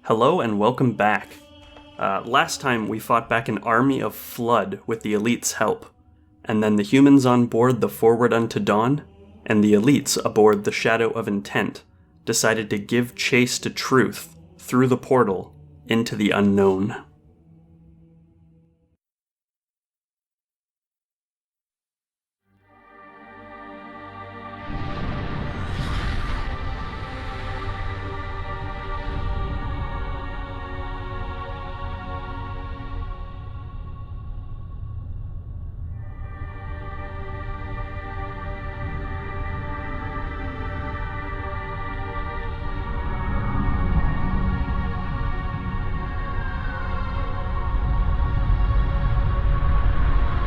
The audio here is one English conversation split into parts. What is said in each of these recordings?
Hello and welcome back. Last time we fought back an army of Flood with the Elite's help, and then the humans on board the Forward Unto Dawn, and the Elites aboard the Shadow of Intent, decided to give chase to truth through the portal into the unknown.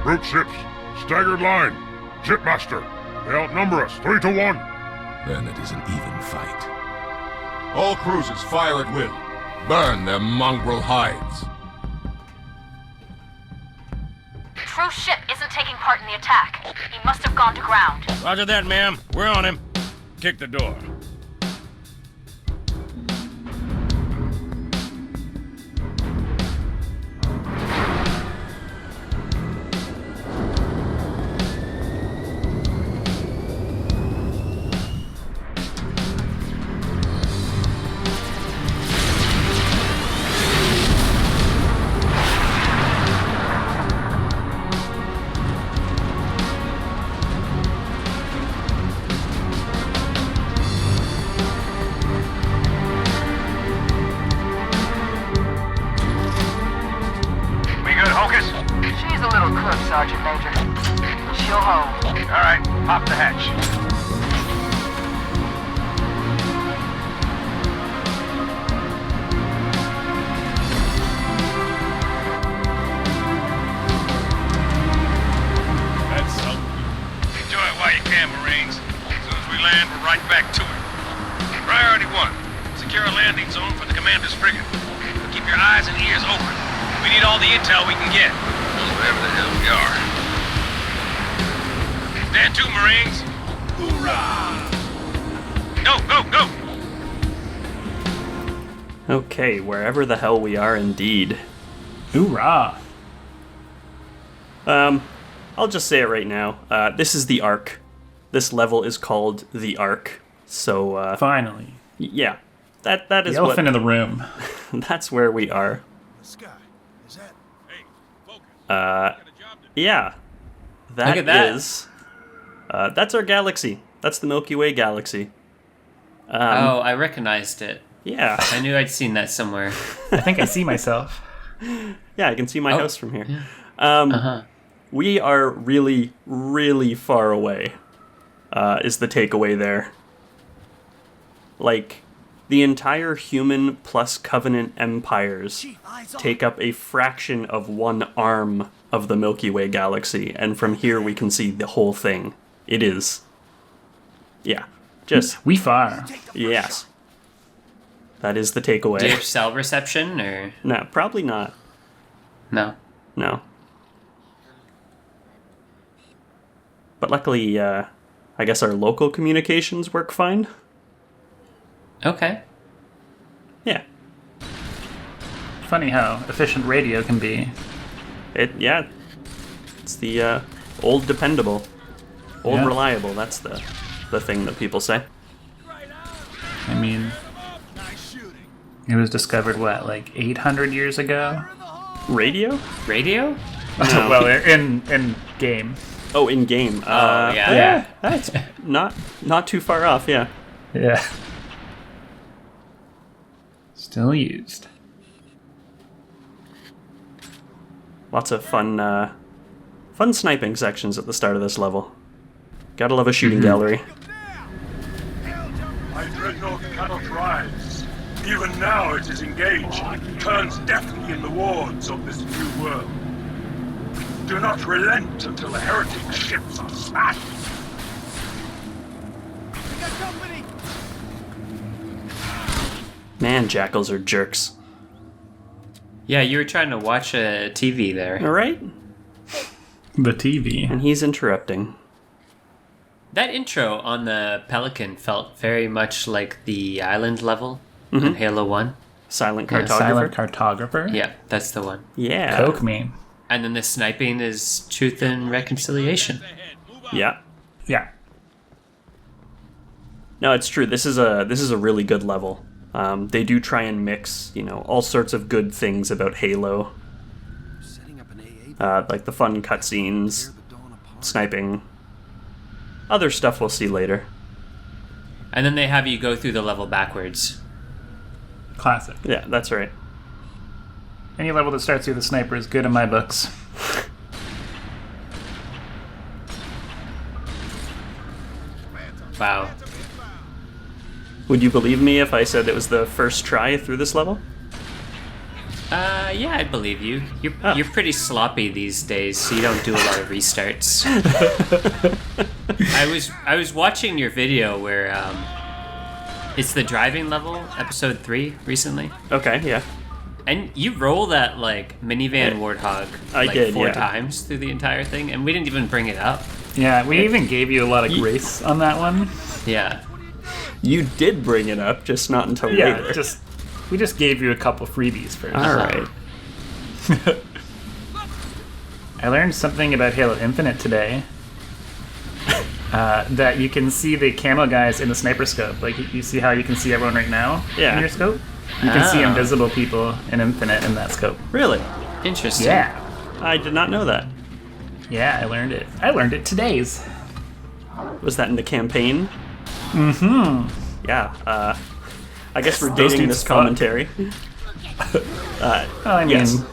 Root ships, staggered line. Shipmaster, they outnumber us 3-1. Then it is an even fight. All cruisers fire at will. Burn their mongrel hides. True ship isn't taking part in the attack. He must have gone to ground. Roger that, ma'am. We're on him. Kick the door. Sergeant Major. She'll hold. All right, pop the hatch. That's something. Enjoy it while you can, Marines. As soon as we land, we're right back to it. Priority 1. Secure a landing zone for the commander's frigate. Keep your eyes and ears open. We need all the intel we can get. Whatever the hell we are. Stand to, Marines. Hoorah! Go! Okay, wherever the hell we are indeed. Hoorah! I'll just say it right now. This is the Ark. This level is called the Ark. So, Finally. yeah. That is the elephant in the room. That's where we are. The sky, is that? Hey, focus. Yeah. Look at that. That's our galaxy. That's the Milky Way galaxy. I recognized it. Yeah. I knew I'd seen that somewhere. I think I see myself. Yeah, I can see my house from here. We are really, really far away, is the takeaway there. Like, the entire human plus Covenant empires take up a fraction of one arm of the Milky Way galaxy, and from here we can see the whole thing. It is. Yeah. Just. We far. Yes. That is the takeaway. Do you have cell reception, or...? No, probably not. No. No. But luckily, I guess our local communications work fine. Okay. Yeah. Funny how efficient radio can be. Yeah. It's the old dependable. Old Yeah. reliable, that's the thing that people say. I mean, it was discovered, what, like 800 years ago? Radio? Radio? No. Well, in game. Oh, in game. Yeah. That's not too far off, yeah. Yeah. Still used. Lots of fun sniping sections at the start of this level. Gotta love a shooting gallery. My dreadnought cannot rise. Even now it is engaged, turns deathly in the wards of this new world. Do not relent until the heretic ships are smashed. We got company! Man, jackals are jerks. Yeah, you were trying to watch a TV there. Alright? The TV. And he's interrupting. That intro on the Pelican felt very much like the island level in Halo 1. Silent Yeah, cartographer. silent cartographer. Yeah, that's the one. Yeah. Coke meme. And then the sniping is truth and reconciliation. Yeah. Yeah. No, it's true. This is a really good level. They do try and mix, all sorts of good things about Halo, like the fun cutscenes, sniping, other stuff we'll see later. And then they have you go through the level backwards. Classic. Yeah, that's right. Any level that starts with a sniper is good in my books. Wow. Would you believe me if I said it was the first try through this level? Yeah, I believe you. You're pretty sloppy these days, so you don't do a lot of restarts. I was watching your video where it's the driving level, episode 3, recently. Okay, yeah. And you roll that minivan Warthog I did, 4 yeah. times through the entire thing, and we didn't even bring it up. Yeah, we even gave you a lot of grace on that one. Yeah. You did bring it up, just not until later. We just gave you a couple freebies first. All right. I learned something about Halo Infinite today. That you can see the camo guys in the sniper scope. Like, you see how you can see everyone right now Yeah. in your scope? You can see invisible people in Infinite in that scope. Really? Interesting. Yeah. I did not know that. Yeah, I learned it. I learned it today's. Was that in the campaign? Mm-hmm. Yeah. I guess we're Those dating dudes this fought. commentary. Well, I mean, Yes.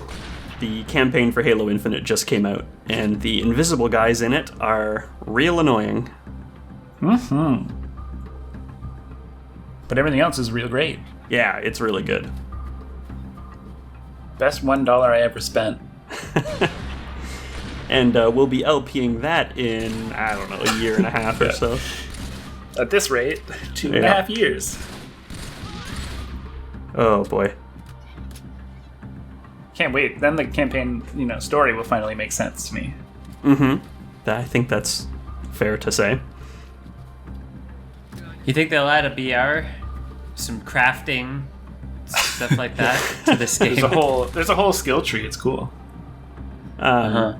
The campaign for Halo Infinite just came out, and the invisible guys in it are real annoying. but everything else is real great. Yeah, it's really good. Best $1 I ever spent. And we'll be LPing that in, I don't know, a year and a half or so. At this rate, 2.5 years. Oh boy. Can't wait. Then the campaign, story will finally make sense to me. Mm-hmm. I think that's fair to say. You think they'll add a BR? Some crafting, stuff like that to this game? There's a whole skill tree. It's cool. I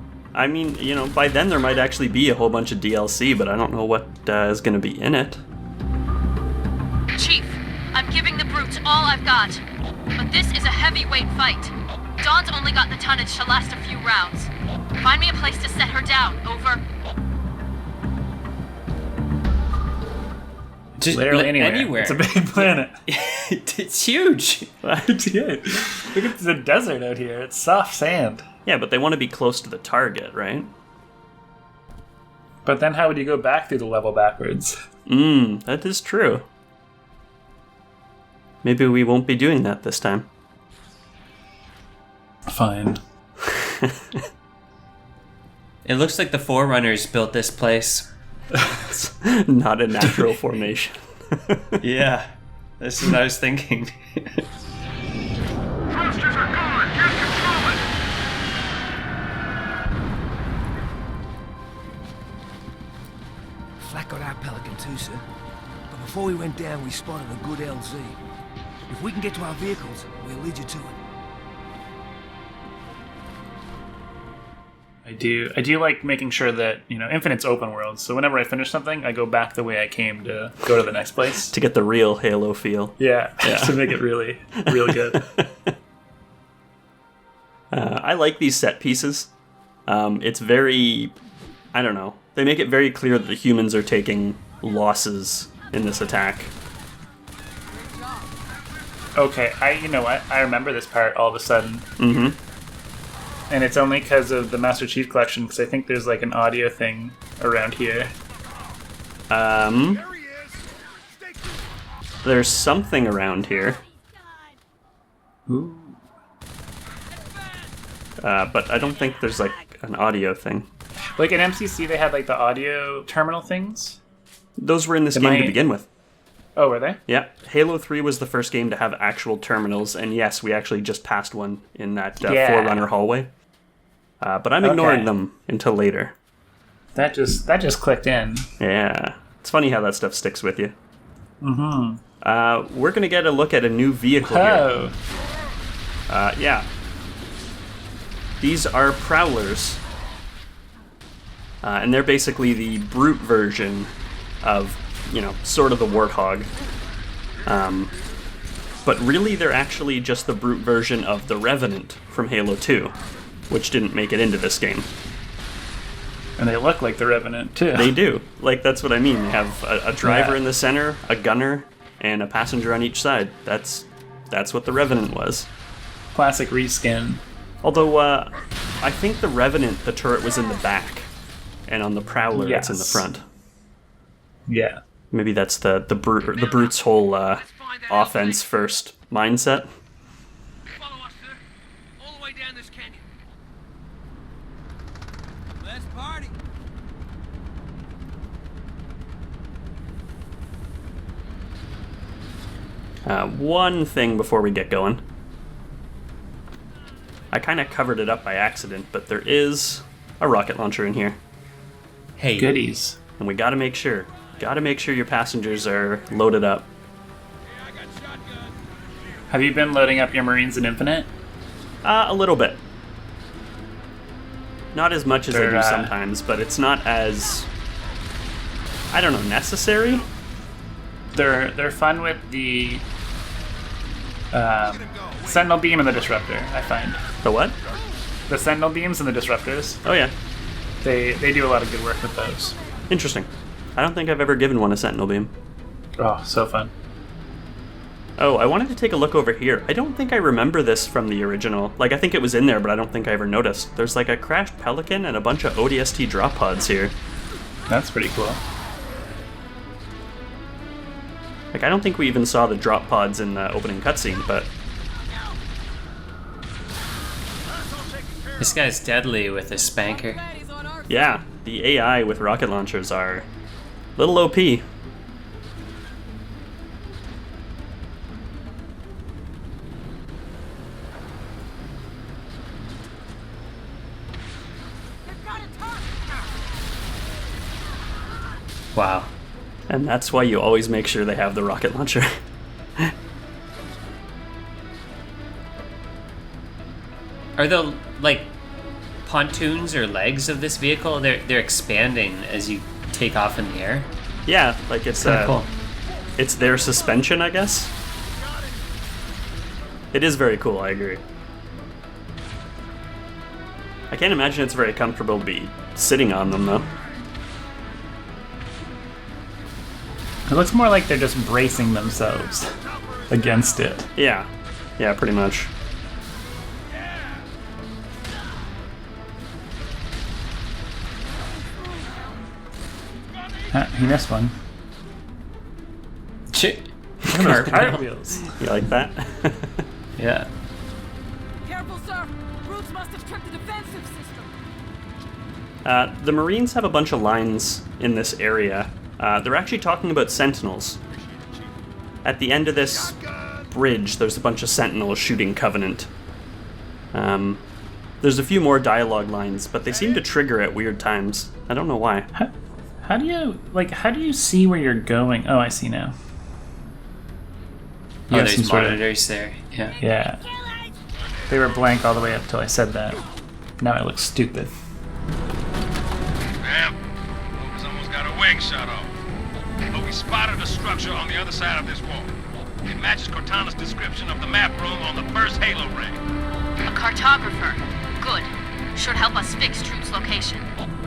mean, by then there might actually be a whole bunch of DLC, but I don't know what is going to be in it. Chief, I'm giving the brutes all I've got. But this is a heavyweight fight. Dawn's only got the tonnage to last a few rounds. Find me a place to set her down. Over. Just Literally anywhere. anywhere. It's a big planet. It's huge. Yeah. Look at the desert out here. It's soft sand. Yeah, but they want to be close to the target, right? But then how would you go back through the level backwards? That is true. Maybe we won't be doing that this time. Fine. It looks like the Forerunners built this place. It's not a natural formation. Yeah, this is what I was thinking. Thrusters are gone! Can't control it! Flak got our Pelican too, sir. But before we went down, we spotted a good LZ. If we can get to our vehicles, we'll lead you to it. I do like making sure that, Infinite's open world, so whenever I finish something, I go back the way I came to go to the next place. To get the real Halo feel. Yeah. To make it really, really good. I like these set pieces. It's very... I don't know. They make it very clear that the humans are taking losses in this attack. Okay, you know what? I remember this part all of a sudden. Mm-hmm. And it's only because of the Master Chief Collection, because I think there's an audio thing around here. There's something around here. Ooh. But I don't think there's an audio thing. In MCC, they had the audio terminal things. Those were in this game to begin with. Oh, were they? Yeah, Halo 3 was the first game to have actual terminals, and yes, we actually just passed one in that Forerunner hallway. But I'm ignoring them until later. That just clicked in. Yeah, it's funny how that stuff sticks with you. Mm-hmm. We're going to get a look at a new vehicle here. Yeah. These are Prowlers. And they're basically the brute version of, sort of the Warthog. But really, they're actually just the brute version of the Revenant from Halo 2, which didn't make it into this game. And they look like the Revenant, too. They do. Like, that's what I mean. They have a driver in the center, a gunner, and a passenger on each side. That's what the Revenant was. Classic reskin. Although, I think the Revenant, the turret was in the back, and on the Prowler, it's in the front. Yeah. Maybe that's the Brute's whole offense first mindset. Follow us, sir. All the way down this canyon. Let's party. One thing before we get going. I kind of covered it up by accident, but there is a rocket launcher in here. Hey. Goodies. And we gotta make sure. Gotta make sure your passengers are loaded up. Have you been loading up your Marines in Infinite? A little bit. Not as much as I do sometimes, but it's not as... I don't know, necessary? They're fun with the Sentinel Beam and the Disruptor, I find. The what? The Sentinel Beams and the Disruptors. Oh yeah. They do a lot of good work with those. Interesting. I don't think I've ever given one a Sentinel Beam. Oh, so fun. Oh, I wanted to take a look over here. I don't think I remember this from the original. Like, I think it was in there, but I don't think I ever noticed. There's like a crashed Pelican and a bunch of ODST drop pods here. That's pretty cool. Like, I don't think we even saw the drop pods in the opening cutscene, but... This guy's deadly with a spanker. Yeah, the AI with rocket launchers are a little OP. Wow. And that's why you always make sure they have the rocket launcher. Are the, like, pontoons or legs of this vehicle, they're expanding as you take off in the air? Yeah, like it's cool. It's their suspension, I guess. It is very cool, I agree. I can't imagine it's very comfortable to be sitting on them, though. It looks more like they're just bracing themselves against it. Yeah. Yeah, pretty much. He missed one. Shit. Cartwheels. You like that? Yeah. Careful, sir. Brutes must have tripped the defensive system. The Marines have a bunch of lines in this area. They're actually talking about Sentinels. At the end of this bridge, there's a bunch of Sentinels shooting Covenant. There's a few more dialogue lines, but they seem to trigger at weird times. I don't know why. How do you see where you're going? Oh, I see now. Oh, Yeah, there's some sort of- monitors there. Yeah. Yeah. They were blank all the way up till I said that. Now I look stupid. Damn. Lucas almost got a wing shot off. But we spotted a structure on the other side of this wall. It matches Cortana's description of the map room on the first Halo ring. A cartographer. Good. Should help us fix Truth's location.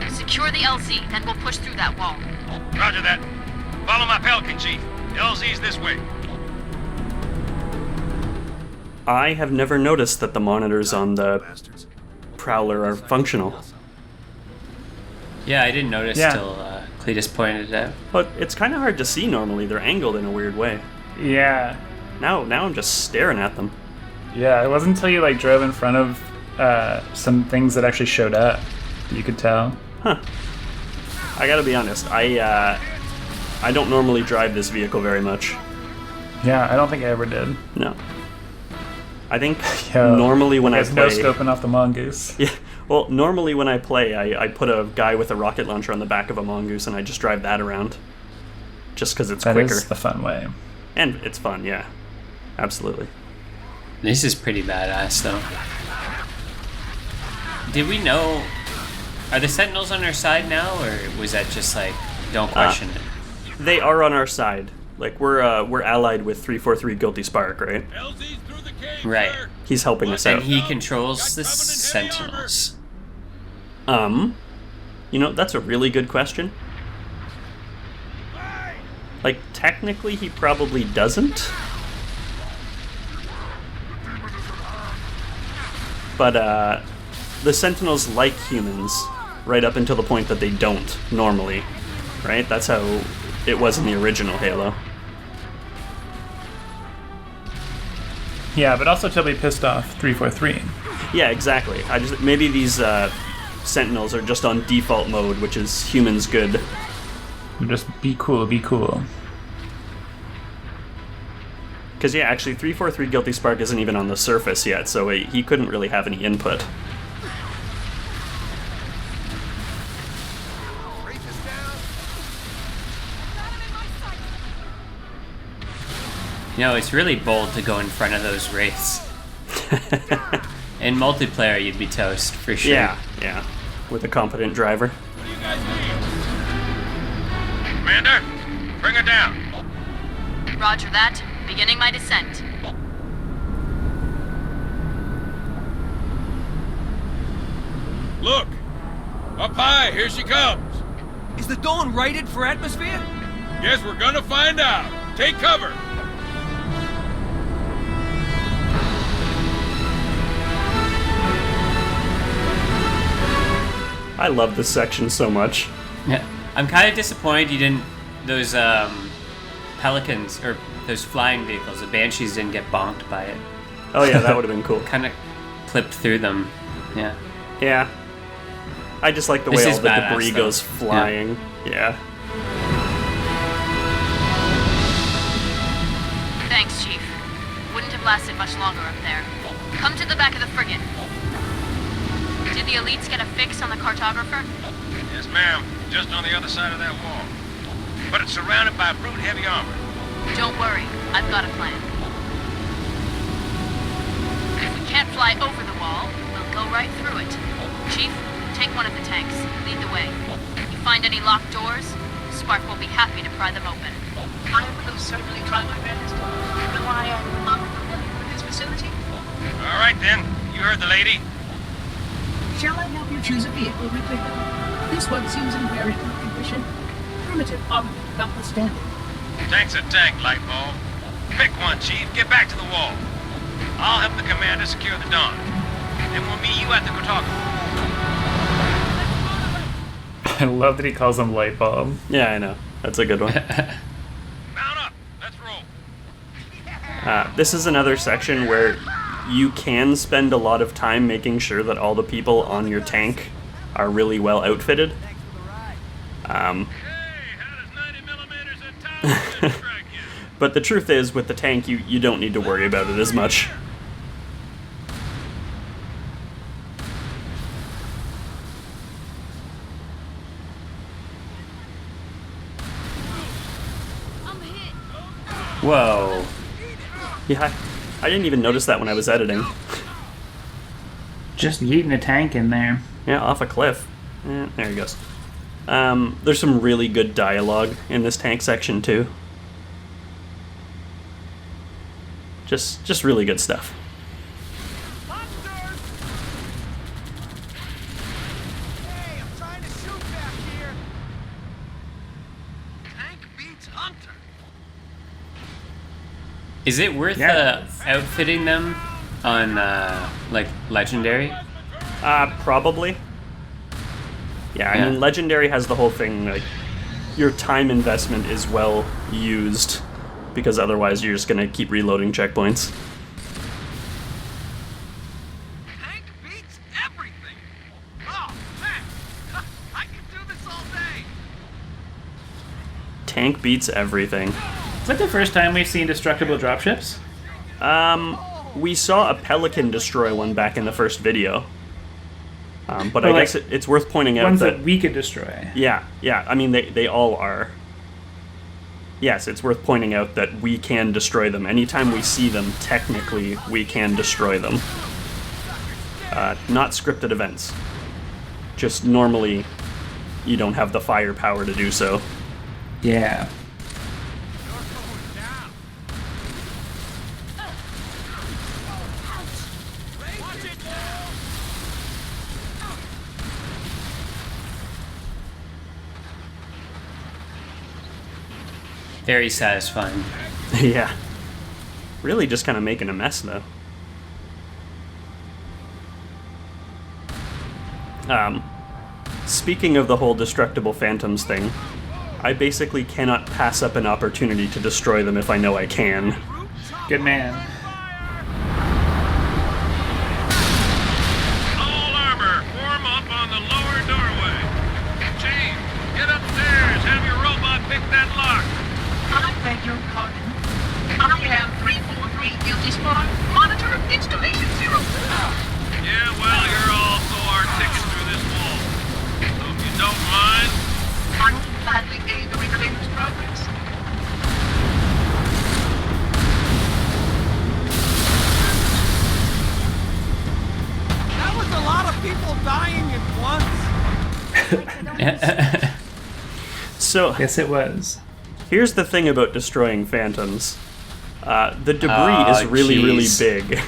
Secure the LZ, then we'll push through that wall. Roger that. Follow my Pelican, Chief. The LZ's this way. I have never noticed that the monitors on the Prowler are functional. Yeah, I didn't notice till Cletus pointed it out. But it's kind of hard to see normally. They're angled in a weird way. Yeah. Now I'm just staring at them. Yeah, it wasn't until you drove in front of some things that actually showed up that you could tell. Huh. I gotta be honest, I don't normally drive this vehicle very much. Yeah, I don't think I ever did. No. I think Yo, normally when I there's play... no scoping off the mongoose. Yeah, well, normally when I play, I put a guy with a rocket launcher on the back of a mongoose and I just drive that around. Just because it's quicker. That is the fun way. And it's fun, yeah. Absolutely. This is pretty badass, though. Did we know... Are the Sentinels on our side now, or was that just like, don't question it? They are on our side. Like, we're allied with 343 Guilty Spark, right? LZ's through the cave, Right. sir. He's helping us And out. he controls the Sentinels. You know, that's a really good question. Like, technically, he probably doesn't. But, the Sentinels like humans, right up until the point that they don't, normally. Right? That's how it was in the original Halo. Yeah, but also till they pissed off 343. Yeah, exactly. Maybe these, Sentinels are just on default mode, which is humans good. Just be cool, be cool. Because, yeah, actually, 343 Guilty Spark isn't even on the surface yet, so he couldn't really have any input. You know, it's really bold to go in front of those wraiths. In multiplayer, you'd be toast, for sure. Yeah. With a competent driver. What do you guys need? Commander, bring her down. Roger that. Beginning my descent. Look! Up high, here she comes. Is the Dawn rated for atmosphere? Guess we're gonna find out. Take cover. I love this section so much. Yeah. I'm kind of disappointed you didn't... Those, Pelicans, or those flying vehicles, the Banshees didn't get bonked by it. Oh yeah, that would have been cool. Kind of clipped through them. Yeah. Yeah. I just like the This way is all the badass, debris though. goes flying. Yeah. Thanks, Chief. Wouldn't have lasted much longer up there. Come to the back of the frigate. Did the elites get a fix on the cartographer? Yes, ma'am. Just on the other side of that wall. But it's surrounded by brute heavy armor. Don't worry, I've got a plan. If we can't fly over the wall, we'll go right through it. Chief, take one of the tanks. Lead the way. You find any locked doors? Spark will be happy to pry them open. I will certainly try my best, though I am unfamiliar with this facility. All right, then. You heard the lady. Shall I help you choose a vehicle, Rebecca? This one seems in very good condition. Primitive armament notwithstanding. Tank's a tank, Lightbulb. Pick one, Chief. Get back to the wall. I'll help the commander secure the Dawn. Then we'll meet you at the cartographer. I love that he calls them light bulb. Yeah, I know. That's a good one. Mount up. Let's roll. This is another section where you can spend a lot of time making sure that all the people on your tank are really well outfitted. Hey, how does 90mm and Tower strike you? But the truth is, with the tank, you don't need to worry about it as much. Whoa. Yeah, I didn't even notice that when I was editing. Just yeeting a tank in there. Yeah, off a cliff. There he goes. There's some really good dialogue in this tank section too. Just really good stuff. Hey, I'm trying to shoot back here. Tank beats Hunter. Is it worth Yeah. outfitting them on, like, Legendary? Probably. Yeah, I mean, Legendary has the whole thing, like, your time investment is well used, because otherwise you're just gonna keep reloading checkpoints. Tank beats everything. Oh, man. I can do this all day. Tank beats everything. Is that the first time we've seen destructible dropships? We saw a Pelican destroy one back in the first video. But Oh, I like, guess it's worth pointing out Ones that... that we could destroy. Yeah, I mean, they all are. yes, it's worth pointing out that we can destroy them. Anytime we see them, technically, we can destroy them. Not scripted events. Just normally, you don't have the firepower to do so. Yeah. Very satisfying. Yeah. Really just kind of making a mess, though. Speaking of the whole destructible phantoms thing, I basically cannot pass up an opportunity to destroy them if I know I can. Good man. All armor, form up on the lower doorway. Chief, get upstairs. Have your robot pick that lock. I beg your pardon. I am 343 Guilty Spot. Monitor installation 0. Yeah, well, you're all so our ticket through this wall. So if you don't mind, I will gladly aid the reclaimer's progress. That was a lot of people dying at once. So, Yes, it was. here's the thing about destroying phantoms. The debris is really, really big.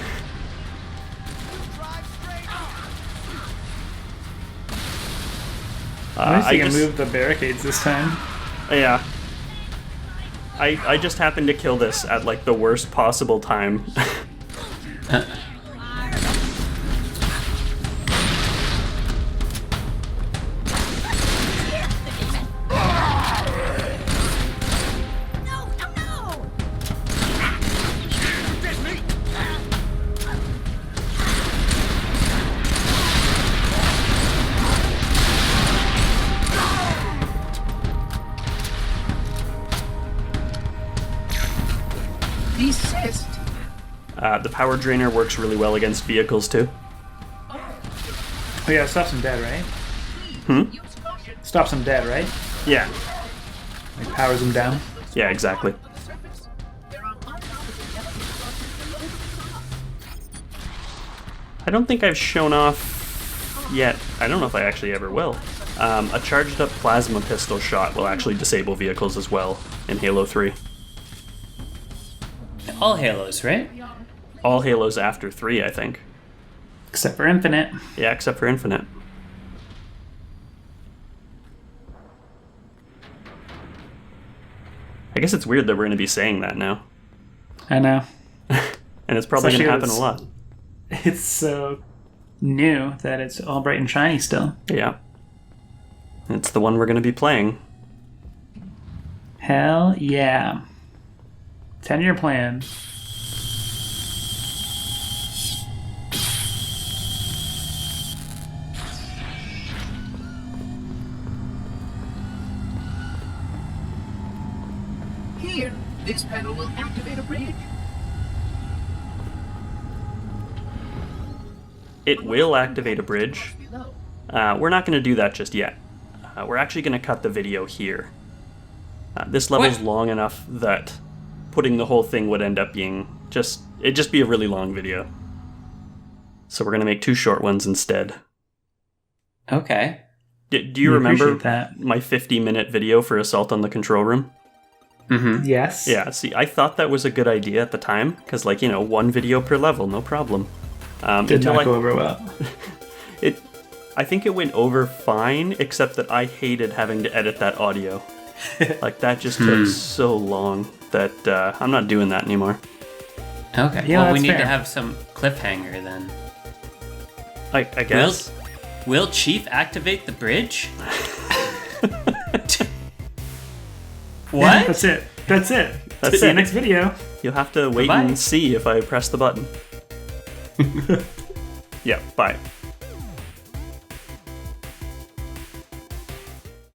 At least you can just- move the barricades this time. Yeah. I just happened to kill this at, like, the worst possible time. Desist. The power drainer works really well against vehicles, too. Oh yeah, stops them dead, right? Use caution. Stops them dead, right? Yeah. Like powers them down. Yeah, exactly. On the surface, there are unallocated element structures below the top. I don't think I've shown off yet. I don't know if I actually ever will. A charged up plasma pistol shot will actually disable vehicles as well in Halo 3. All Halos, right? All Halos after 3, I think. Except for Infinite. Yeah, except for Infinite. I guess it's weird that we're going to be saying that now. I know. And it's probably going to happen a Especially lot. It's so new that it's all bright and shiny still. Yeah. It's the one we're going to be playing. Hell yeah. 10-year plan. Here, this panel will activate a bridge. It will activate a bridge. Below. We're not going to do that just yet. We're actually going to cut the video here. This level's What? long enough that putting the whole thing would end up being it'd just be a really long video. So we're going to make 2 short ones instead. Okay. Do you remember appreciate that. my 50-minute video for Assault on the Control Room? Mm-hmm. Yes. Yeah, see, I thought that was a good idea at the time, because, 1 video per level, no problem. Did not go over well. I think it went over fine, except that I hated having to edit that audio. That just took so long that I'm not doing that anymore. Okay. Yeah, well, we that's need fair. to have some cliffhanger then. I guess. Will Chief activate the bridge? What? That's it. That's it. That's See you it. next video. You'll have to wait Bye-bye. and see if I press the button. Yeah, bye.